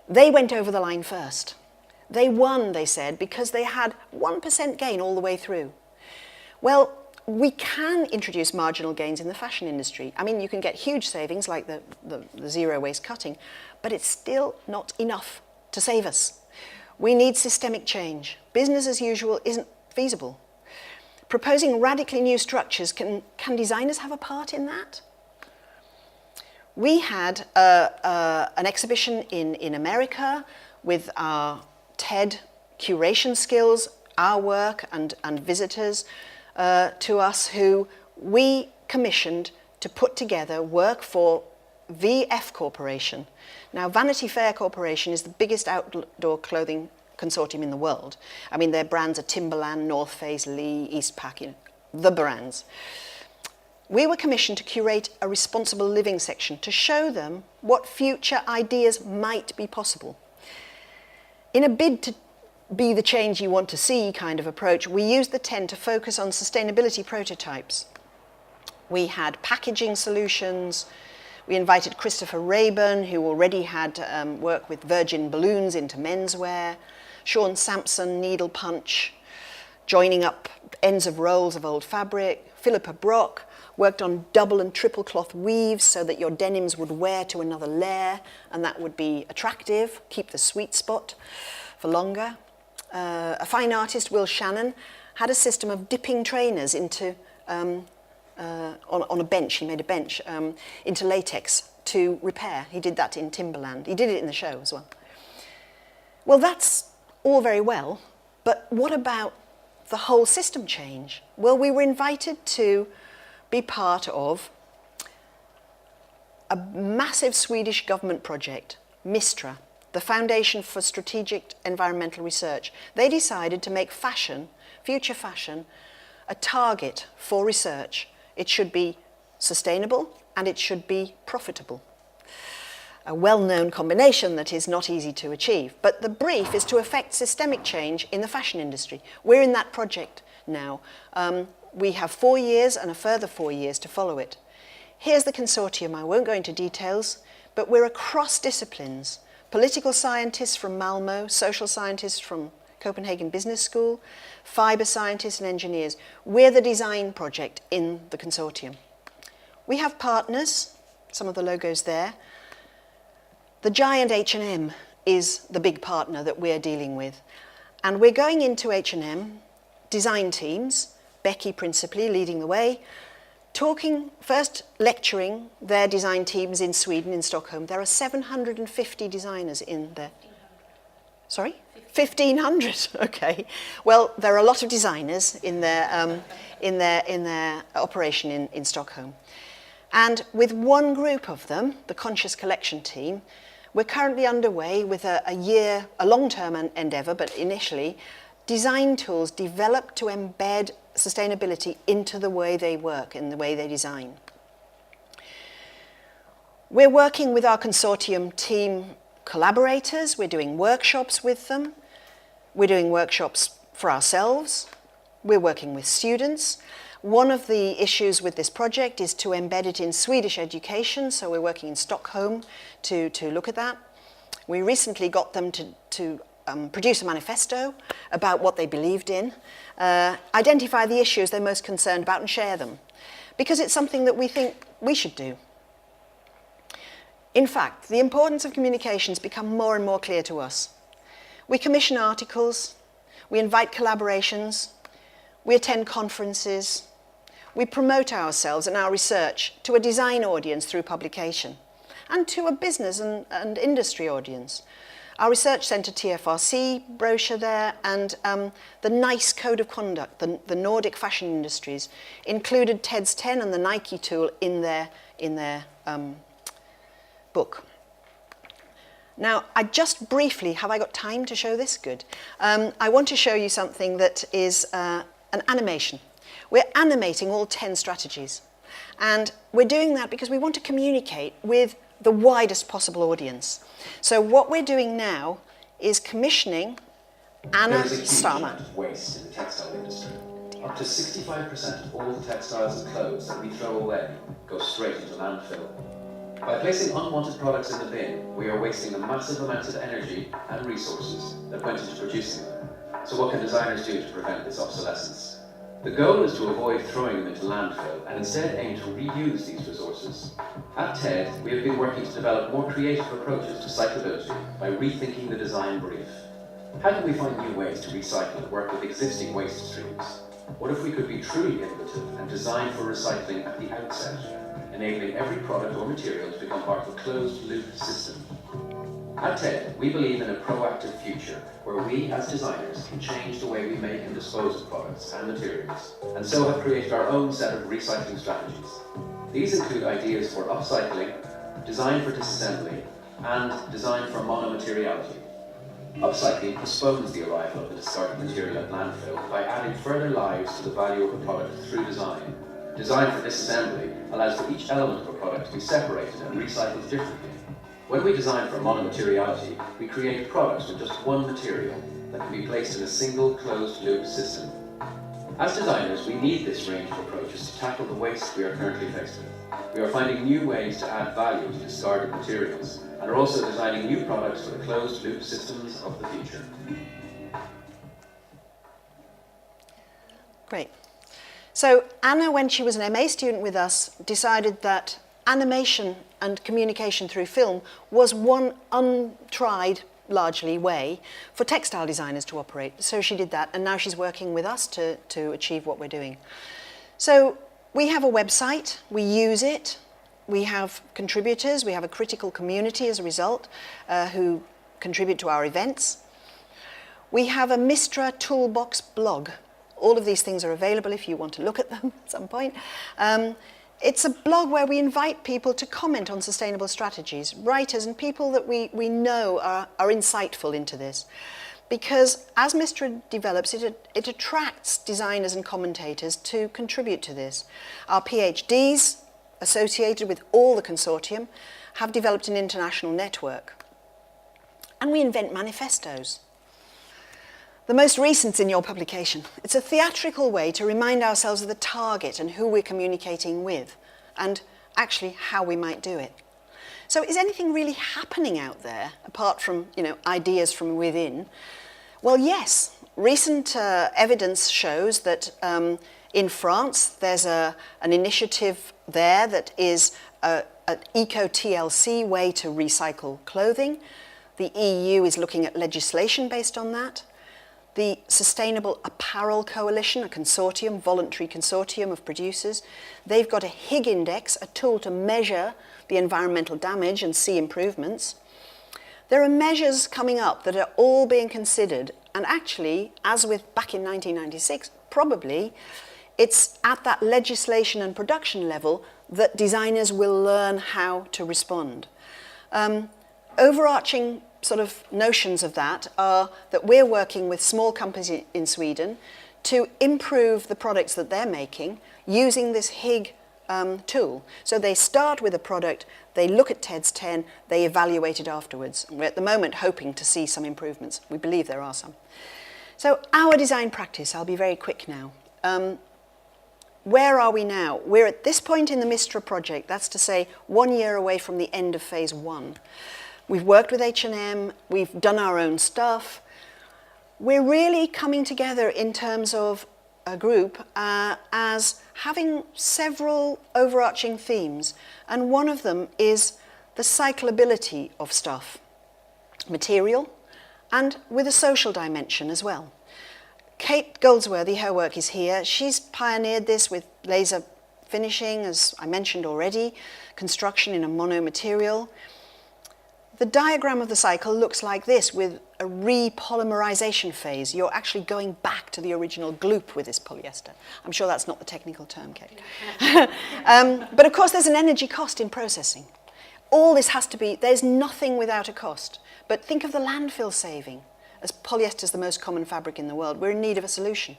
They went over the line first. They won, they said, because they had 1% gain all the way through. Well, we can introduce marginal gains in the fashion industry. I mean, you can get huge savings like the zero waste cutting, but it's still not enough to save us. We need systemic change. Business as usual isn't feasible. Proposing radically new structures, can designers have a part in that? We had an exhibition in America with our TED curation skills, our work and visitors to us who we commissioned to put together work for VF Corporation. Now, Vanity Fair Corporation is the biggest outdoor clothing consortium in the world. I mean, their brands are Timberland, North Face, Lee, Eastpak, you know, the brands. We were commissioned to curate a responsible living section to show them what future ideas might be possible. In a bid to be the change you want to see kind of approach, we used the 10 to focus on sustainability prototypes. We had packaging solutions. We invited Christopher Rayburn, who already had worked with Virgin balloons into menswear, Sean Sampson, needle punch, joining up ends of rolls of old fabric. Philippa Brock worked on double and triple cloth weaves so that your denims would wear to another layer, and that would be attractive, keep the sweet spot for longer. A fine artist, Will Shannon, had a system of dipping trainers into, on a bench, he made a bench, into latex to repair. He did that in Timberland. He did it in the show as well. Well, that's all very well, but what about the whole system change? Well, we were invited to be part of a massive Swedish government project, MISTRA, the Foundation for Strategic Environmental Research. They decided to make fashion, future fashion, a target for research. It should be sustainable and it should be profitable. A well-known combination that is not easy to achieve. But the brief is to effect systemic change in the fashion industry. We're in that project now. We have 4 years and a further 4 years to follow it. Here's the consortium. I won't go into details, but we're across disciplines. Political scientists from Malmo, social scientists from Copenhagen Business School, fibre scientists and engineers. We're the design project in the consortium. We have partners, some of the logos there. The giant H&M is the big partner that we're dealing with. And we're going into H&M, design teams, Becky principally leading the way, first lecturing their design teams in Sweden, in Stockholm. There are 750 designers in there. Sorry? 1,500, okay. Well, there are a lot of designers in their operation in Stockholm. And with one group of them, the Conscious Collection team, we're currently underway with a long-term endeavour, but initially, design tools developed to embed sustainability into the way they work and the way they design. We're working with our consortium team collaborators. We're doing workshops with them. We're doing workshops for ourselves. We're working with students. One of the issues with this project is to embed it in Swedish education, so we're working in Stockholm to look at that. We recently got them to produce a manifesto about what they believed in, identify the issues they're most concerned about and share them, because it's something that we think we should do. In fact, the importance of communications become more and more clear to us. We commission articles, we invite collaborations, we attend conferences, we promote ourselves and our research to a design audience through publication and to a business and industry audience. Our research centre TFRC brochure there and the NICE Code of Conduct, the Nordic fashion industries, included TED's 10 and the Nike tool in their book. Now, I just briefly, have I got time to show this? Good. I want to show you something that is an animation. We're animating all 10 strategies. And we're doing that because we want to communicate with the widest possible audience. So what we're doing now is commissioning Anna Starmer. There is a huge amount of waste in the textile industry. Up to 65% of all the textiles and clothes that we throw away go straight into landfill. By placing unwanted products in the bin, we are wasting the massive amounts of energy and resources that went into producing them. So what can designers do to prevent this obsolescence? The goal is to avoid throwing them into landfill and instead aim to reuse these resources. At TED, we have been working to develop more creative approaches to cyclability by rethinking the design brief. How can we find new ways to recycle and work with existing waste streams? What if we could be truly innovative and design for recycling at the outset, enabling every product or material to become part of a closed-loop system? At TED, we believe in a proactive future where we, as designers, can change the way we make and dispose of products and materials, and so have created our own set of recycling strategies. These include ideas for upcycling, design for disassembly, and design for monomateriality. Upcycling postpones the arrival of the discarded material at landfill by adding further lives to the value of a product through design. Design for disassembly allows for each element of a product to be separated and recycled differently. When we design for monomateriality, we create products with just one material that can be placed in a single closed-loop system. As designers, we need this range of approaches to tackle the waste we are currently faced with. We are finding new ways to add value to discarded materials and are also designing new products for the closed-loop systems of the future. Great. So Anna, when she was an MA student with us, decided that animation and communication through film was one untried, largely, way for textile designers to operate. So she did that, and now she's working with us to achieve what we're doing. So we have a website, we use it, we have contributors, we have a critical community as a result who contribute to our events. We have a Mistra Toolbox blog. All of these things are available if you want to look at them at some point. It's a blog where we invite people to comment on sustainable strategies, writers and people that we know are insightful into this. Because as Mistra develops, it attracts designers and commentators to contribute to this. Our PhDs, associated with all the consortium, have developed an international network. And we invent manifestos. The most recent's in your publication. It's a theatrical way to remind ourselves of the target and who we're communicating with, and actually how we might do it. So is anything really happening out there, apart from ideas from within? Well, yes. Recent evidence shows that in France, there's an initiative there that is an eco-TLC way to recycle clothing. The EU is looking at legislation based on that. The Sustainable Apparel Coalition, a consortium, voluntary consortium of producers, they've got a Higg index, a tool to measure the environmental damage and see improvements. There are measures coming up that are all being considered, and actually, as with back in 1996, probably it's at that legislation and production level that designers will learn how to respond. Overarching sort of notions of that are that we're working with small companies in Sweden to improve the products that they're making using this Higg tool. So they start with a product, they look at TED's 10, they evaluate it afterwards. And we're at the moment hoping to see some improvements. We believe there are some. So our design practice, I'll be very quick now. Where are we now? We're at this point in the Mistra project, that's to say 1 year away from the end of phase 1. We've worked with H&M, we've done our own stuff. We're really coming together in terms of a group as having several overarching themes, and one of them is the cyclability of stuff, material, and with a social dimension as well. Kate Goldsworthy, her work is here. She's pioneered this with laser finishing, as I mentioned already, construction in a monomaterial. The diagram of the cycle looks like this with a repolymerization phase. You're actually going back to the original gloop with this polyester. I'm sure that's not the technical term, Kate. But of course, there's an energy cost in processing. All this has to be, there's nothing without a cost. But think of the landfill saving. As polyester is the most common fabric in the world, we're in need of a solution.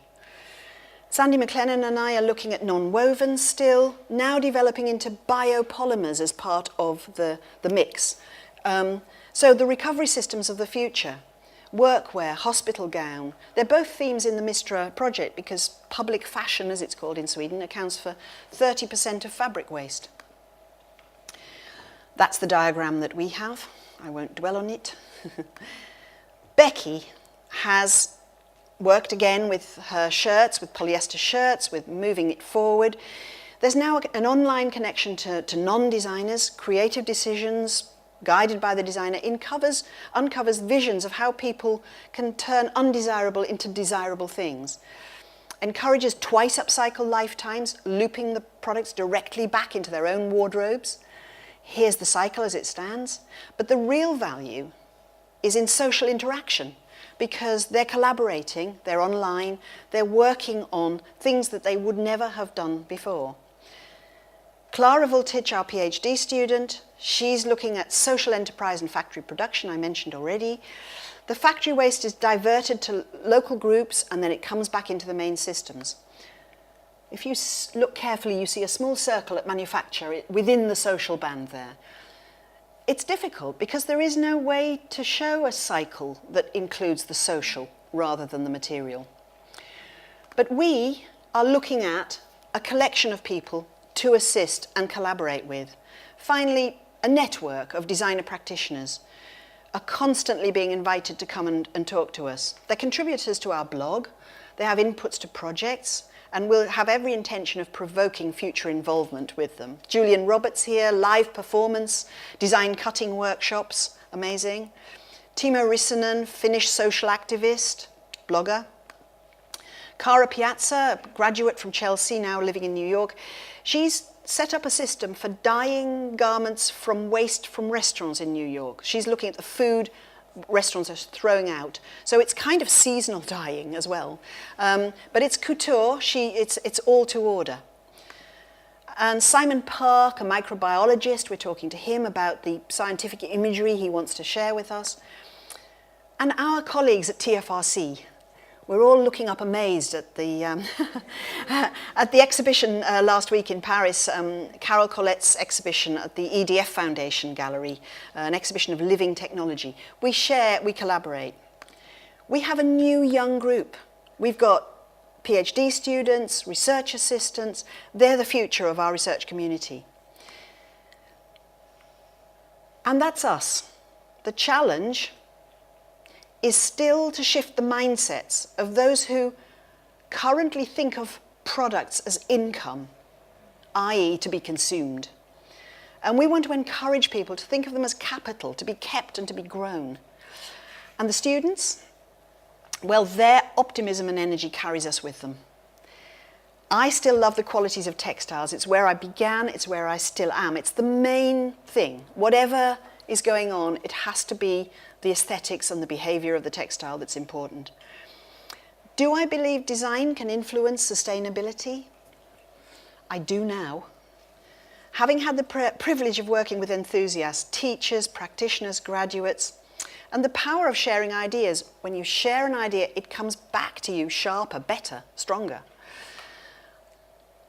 Sandy McLennan and I are looking at non-wovens still, now developing into biopolymers as part of the mix. So the recovery systems of the future, workwear, hospital gown, they're both themes in the Mistra project because public fashion, as it's called in Sweden, accounts for 30% of fabric waste. That's the diagram that we have. I won't dwell on it. Becky has worked again with her shirts, with polyester shirts, with moving it forward. There's now an online connection to non-designers, creative decisions, guided by the designer, uncovers visions of how people can turn undesirable into desirable things. Encourages twice upcycle lifetimes, looping the products directly back into their own wardrobes. Here's the cycle as it stands. But the real value is in social interaction because they're collaborating, they're online, they're working on things that they would never have done before. Clara Voltich, our PhD student, she's looking at social enterprise and factory production, I mentioned already. The factory waste is diverted to local groups and then it comes back into the main systems. If you look carefully, you see a small circle at manufacture within the social band there. It's difficult because there is no way to show a cycle that includes the social rather than the material. But we are looking at a collection of people to assist and collaborate with. Finally, a network of designer practitioners are constantly being invited to come and talk to us. They're contributors to our blog, they have inputs to projects, and we'll have every intention of provoking future involvement with them. Julian Roberts here, live performance, design cutting workshops, amazing. Timo Rissanen, Finnish social activist, blogger. Cara Piazza, a graduate from Chelsea, now living in New York. She's set up a system for dyeing garments from waste from restaurants in New York. She's looking at the food restaurants are throwing out. So it's kind of seasonal dyeing as well. But it's couture, it's all to order. And Simon Park, a microbiologist, we're talking to him about the scientific imagery he wants to share with us. And our colleagues at TFRC, we're all looking up amazed at the, at the exhibition last week in Paris, Carol Collette's exhibition at the EDF Foundation Gallery, an exhibition of living technology. We share, we collaborate. We have a new young group. We've got PhD students, research assistants. They're the future of our research community. And that's us. The challenge is still to shift the mindsets of those who currently think of products as income, i.e. to be consumed. And we want to encourage people to think of them as capital, to be kept and to be grown. And the students, well, their optimism and energy carries us with them. I still love the qualities of textiles. It's where I began, it's where I still am. It's the main thing. Whatever is going on, it has to be the aesthetics and the behavior of the textile that's important. Do I believe design can influence sustainability? I do now. Having had the privilege of working with enthusiasts, teachers, practitioners, graduates, and the power of sharing ideas, when you share an idea, it comes back to you sharper, better, stronger.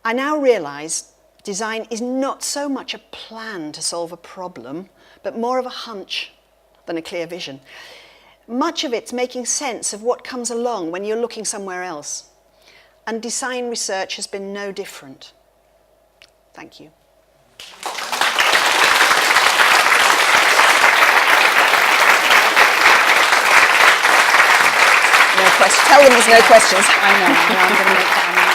I now realize design is not so much a plan to solve a problem, but more of a hunch than a clear vision. Much of it's making sense of what comes along when you're looking somewhere else. And design research has been no different. Thank you. No questions. Tell them there's no questions. I know, I'm going to make that.